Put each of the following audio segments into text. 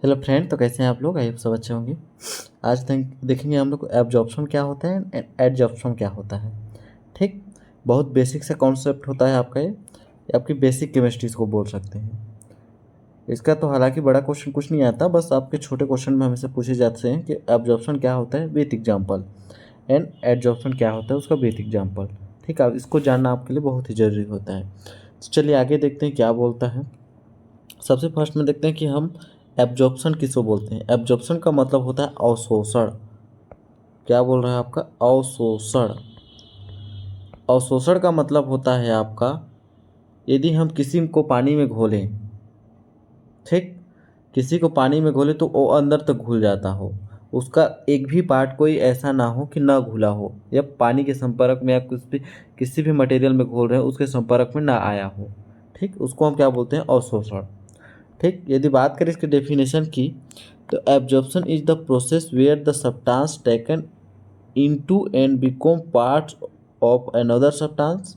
Hello friend, तो कैसे हैं आप लोग? आई होप सब अच्छे होंगे। आज देखेंगे हम लोग एब्जॉर्प्शन क्या होता है एंड एडजॉर्प्शन क्या होता है। ठीक, बहुत बेसिक सा कॉन्सेप्ट होता है आपका ये आपकी बेसिक केमिस्ट्रीज को बोल सकते हैं। इसका तो हालांकि बड़ा क्वेश्चन कुछ नहीं आता, बस आपके छोटे क्वेश्चन में हमेशा पूछे जाते हैं कि एब्जॉर्प्शन क्या होता है विथ एग्जाम्पल एंड एडजॉर्प्शन क्या होता है उसका विथ एग्जाम्पल। ठीक है, इसको जानना आपके लिए बहुत ही ज़रूरी होता है। तो चलिए आगे देखते हैं क्या बोलता है। सबसे फर्स्ट में देखते हैं कि हम एब्जॉर्प्शन किसको बोलते हैं। एब्जॉर्प्शन का मतलब होता है अवशोषण। क्या बोल रहा है आपका? अवशोषण। अवशोषण का मतलब होता है आपका यदि हम किसी को पानी में घोलें, ठीक, किसी को पानी में घोले तो वो अंदर तक घुल जाता हो, उसका एक भी पार्ट कोई ऐसा ना हो कि ना घुला हो, या पानी के संपर्क में या किसी भी मटेरियल में घोल रहे हैं उसके संपर्क में ना आया हो। ठीक, उसको हम क्या बोलते हैं? अवशोषण। ठीक, यदि बात करें इसके डेफिनेशन की तो absorption is the process where the substance taken into and become parts of another substance.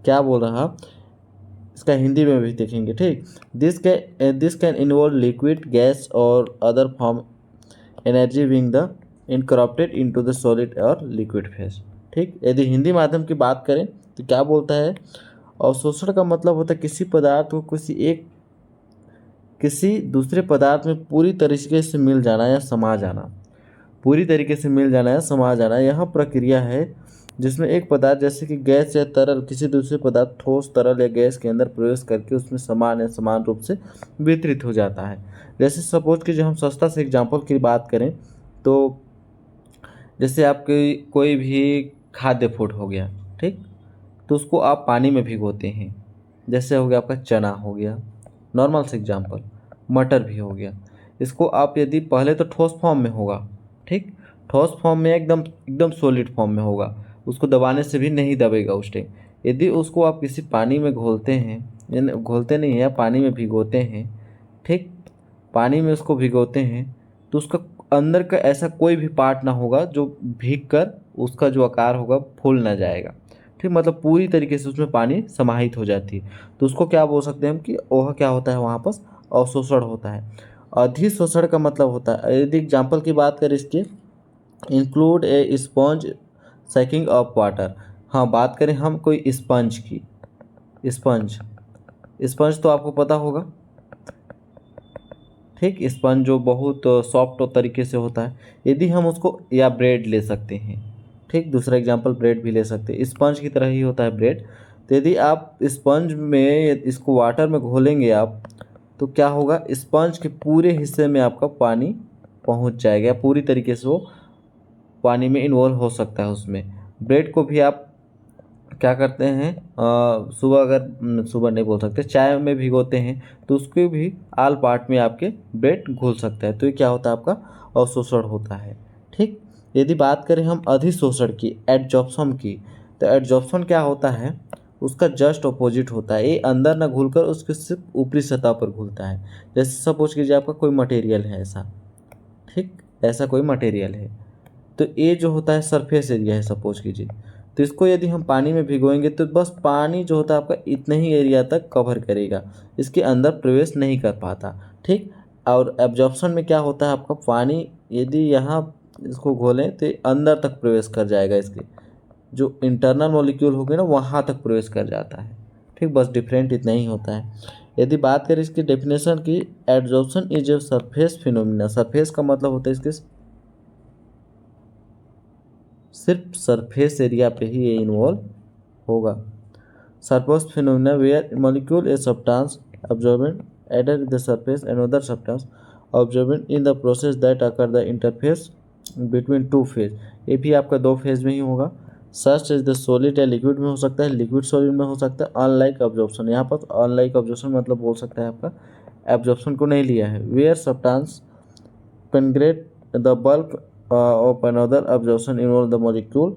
क्या बोल रहा, इसका हिंदी में भी देखेंगे। ठीक, this can involve liquid, gas और other form energy being the incorporated into the solid और लिक्विड फेज। ठीक, यदि हिंदी माध्यम की बात करें तो क्या बोलता है? अवशोषण का मतलब होता है किसी पदार्थ को किसी दूसरे पदार्थ में पूरी तरीके से मिल जाना या समा जाना। पूरी तरीके से मिल जाना या समा जाना यह प्रक्रिया है जिसमें एक पदार्थ जैसे कि गैस या तरल किसी दूसरे पदार्थ ठोस, तरल या गैस के अंदर प्रवेश करके उसमें समान या समान रूप से वितरित हो जाता है। जैसे सपोज कि जो हम सस्ता से एग्जांपल की बात करें तो जैसे आपकी कोई भी खाद्य फूड हो गया, ठीक, तो उसको आप पानी में भिगोते हैं। जैसे हो गया आपका चना हो गया, नॉर्मल से एग्जांपल, मटर भी हो गया। इसको आप यदि पहले तो ठोस फॉर्म में होगा, ठीक, ठोस फॉर्म में एकदम एकदम सॉलिड फॉर्म में होगा, उसको दबाने से भी नहीं दबेगा उस टाइम। यदि उसको आप किसी पानी में घोलते हैं, यानी घोलते नहीं है, पानी में भिगोते हैं, ठीक, पानी में उसको भिगोते हैं तो उसका अंदर का ऐसा कोई भी पार्ट ना होगा जो भीग कर उसका जो आकार होगा फूल ना जाएगा। ठीक, मतलब पूरी तरीके से उसमें पानी समाहित हो जाती है। तो उसको क्या बोल सकते हैं हम कि वह क्या होता है, वहाँ पर अवशोषण होता है। अधिशोषण का मतलब होता है, यदि एग्जाम्पल की बात करें इसके, include A sponge sacking of water. हाँ, बात करें हम कोई स्पंज की, स्पंज, स्पंज तो आपको पता होगा, ठीक, स्पंज जो बहुत सॉफ्ट तरीके से होता है। यदि हम उसको, या ब्रेड ले सकते हैं, ठीक, दूसरा एग्जांपल ब्रेड भी ले सकते हैं, स्पंज की तरह ही होता है ब्रेड। तो यदि आप स्पंज में इसको वाटर में घोलेंगे आप, तो क्या होगा, स्पंज के पूरे हिस्से में आपका पानी पहुंच जाएगा, पूरी तरीके से वो पानी में इन्वॉल्व हो सकता है उसमें। ब्रेड को भी आप क्या करते हैं, सुबह, अगर सुबह नहीं बोल सकते, चाय में भिगोते हैं तो उसके भी आल पार्ट में आपके ब्रेड घुल सकता है। तो ये क्या होता है, आपका अवशोषण होता है। ठीक, यदि बात करें हम अधिशोषण की, एडजॉर्प्शन की, तो एडजॉर्प्शन क्या होता है, उसका जस्ट अपोजिट होता है। ये अंदर ना घुलकर उसके सिर्फ ऊपरी सतह पर घुलता है। जैसे सपोज कीजिए आपका कोई मटेरियल है ऐसा, ठीक, ऐसा कोई मटेरियल है, तो ये जो होता है सरफेस एरिया है सपोज कीजिए। तो इसको यदि हम पानी में भिगोएंगे तो बस पानी जो होता है आपका इतने ही एरिया तक कवर करेगा, इसके अंदर प्रवेश नहीं कर पाता। ठीक, और एब्जॉर्प्शन में क्या होता है, आपका पानी यदि यहाँ इसको घोलें तो ये अंदर तक प्रवेश कर जाएगा, इसके जो इंटरनल मॉलिक्यूल हो गए ना वहाँ तक प्रवेश कर जाता है। ठीक, बस डिफरेंट इतना ही होता है। यदि बात करें इसकी डेफिनेशन की, absorption is a surface phenomena. Surface का मतलब होता है इसके सिर्फ सरफेस एरिया पे ही ये इन्वॉल्व होगा। Surface phenomena where molecule a substance absorbent either in the surface and other substance absorbent in the process that occur the interface between two phase। ये भी आपका दो फेज में ही होगा। सच इज द सॉलिड या liquid में हो सकता है, लिक्विड सॉलिड में हो सकता है। अनलाइक अब्जॉर्प्शन, यहाँ पर अनलाइक अब्जॉर्प्शन मतलब बोल सकता है आपका एब्जॉर्प्शन को नहीं लिया है। Where substance penetrate the bulk of another absorption involve the molecule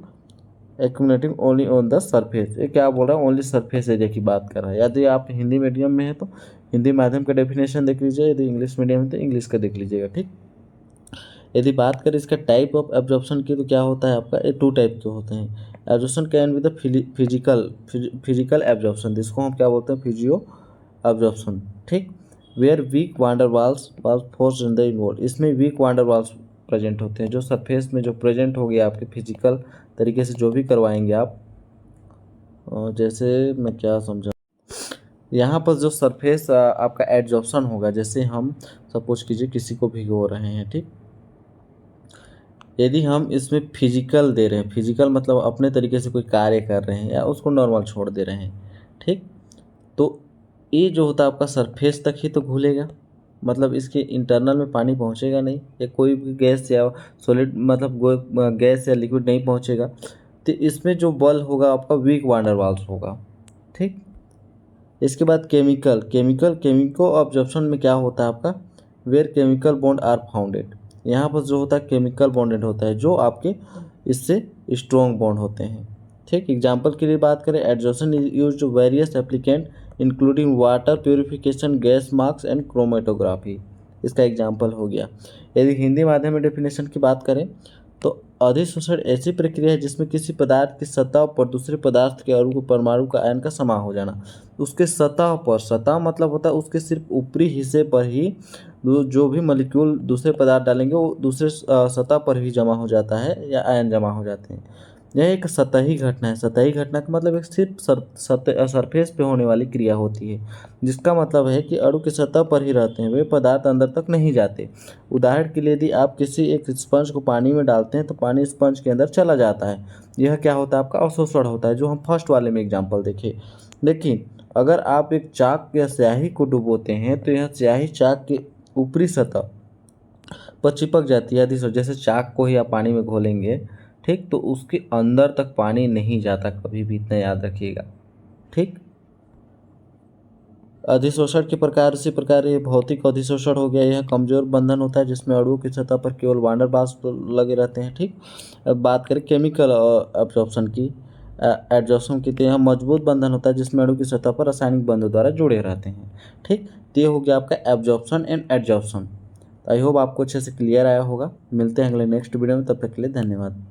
accumulating only on the surface। ये क्या बोल रहा है, ओनली सरफेस एरिया की बात कर रहा है। यदि आप हिंदी मीडियम में है तो हिंदी माध्यम का डेफिनेशन देख लीजिए, यदि इंग्लिश मीडियम है तो इंग्लिश का देख लीजिएगा। ठीक, यदि बात करें इसका टाइप ऑफ एब्जॉर्प्शन की तो क्या होता है आपका, ये टू टाइप के होते हैं। Absorption can be the physical absorption, जिसको हम क्या बोलते हैं, फिजियो एब्जॉर्प्शन। ठीक, where weak van der Waals force in the involve. इसमें वीक वांडर वाल्स प्रेजेंट होते हैं, जो सरफेस में जो प्रेजेंट हो गया आपके फिजिकल तरीके से जो भी करवाएंगे आप। जैसे मैं क्या समझा, यहाँ पर जो सरफेस आपका एडजॉर्प्शन होगा, जैसे हम सपोज कीजिए किसी को भिगो रहे हैं, ठीक। यदि हम इसमें फिजिकल दे रहे हैं, फिजिकल मतलब अपने तरीके से कोई कार्य कर रहे हैं या उसको नॉर्मल छोड़ दे रहे हैं, ठीक, तो ये जो होता है आपका सरफेस तक ही तो घुलेगा, मतलब इसके इंटरनल में पानी पहुंचेगा नहीं, या कोई भी गैस या सॉलिड मतलब गैस या लिक्विड नहीं पहुंचेगा। तो इसमें जो बल होगा आपका वीक वांडर वाल्स होगा, ठीक। इसके बाद केमिको ऑब्जर्प्शन में क्या होता है आपका, where chemical bond are founded. यहाँ पर जो होता है केमिकल बॉन्डेड होता है, जो आपके इससे स्ट्रॉन्ग बॉन्ड होते हैं, ठीक। एग्जाम्पल के लिए बात करें, adsorption is used to various applicant including water purification, gas marks and chromatography. इसका एग्जाम्पल हो गया। यदि हिंदी माध्यम में डेफिनेशन की बात करें तो अधिशोषण ऐसी प्रक्रिया है जिसमें किसी पदार्थ की सतह पर दूसरे पदार्थ के अणु परमाणु का आयन का समा हो जाना। उसके सतह पर, सतह मतलब होता है उसके सिर्फ ऊपरी हिस्से पर ही जो भी मॉलिक्यूल दूसरे पदार्थ डालेंगे वो दूसरे सतह पर ही जमा हो जाता है या आयन जमा हो जाते हैं। यह एक सतही घटना है। सतही घटना का मतलब एक सिर्फ सरफेस पे होने वाली क्रिया होती है, जिसका मतलब है कि अणु की सतह पर ही रहते हैं, वे पदार्थ अंदर तक नहीं जाते। उदाहरण के लिए यदि आप किसी एक स्पंज को पानी में डालते हैं तो पानी स्पंज के अंदर चला जाता है। यह क्या होता है आपका अवशोषण होता है, जो हम फर्स्ट वाले में एग्जाम्पल देखे। लेकिन अगर आप एक चाक या स्याही को डुबोते हैं तो यह स्याही चाक के ऊपरी सतह पर चिपक जाती है। यदि जैसे चाक को ही आप पानी में घोलेंगे, ठीक, तो उसके अंदर तक पानी नहीं जाता कभी भी, इतना याद रखिएगा, ठीक। अधिशोषण के प्रकार, इसी प्रकार ये भौतिक अधिशोषण हो गया। यह कमजोर बंधन होता है जिसमें अणुओं की सतह पर केवल वांडर बाल्स लगे रहते हैं, ठीक। अब बात करें केमिकल एब्जॉर्प्शन की, एडजॉर्प्शन की, तो यह मजबूत बंधन होता है जिसमें अणु की सतह पर रासायनिक बंधों द्वारा जुड़े रहते हैं, ठीक। तो ये हो गया आपका absorption and adsorption. I hope आपको अच्छे से क्लियर आया होगा। मिलते हैं अगले नेक्स्ट वीडियो में, तब तक के लिए धन्यवाद।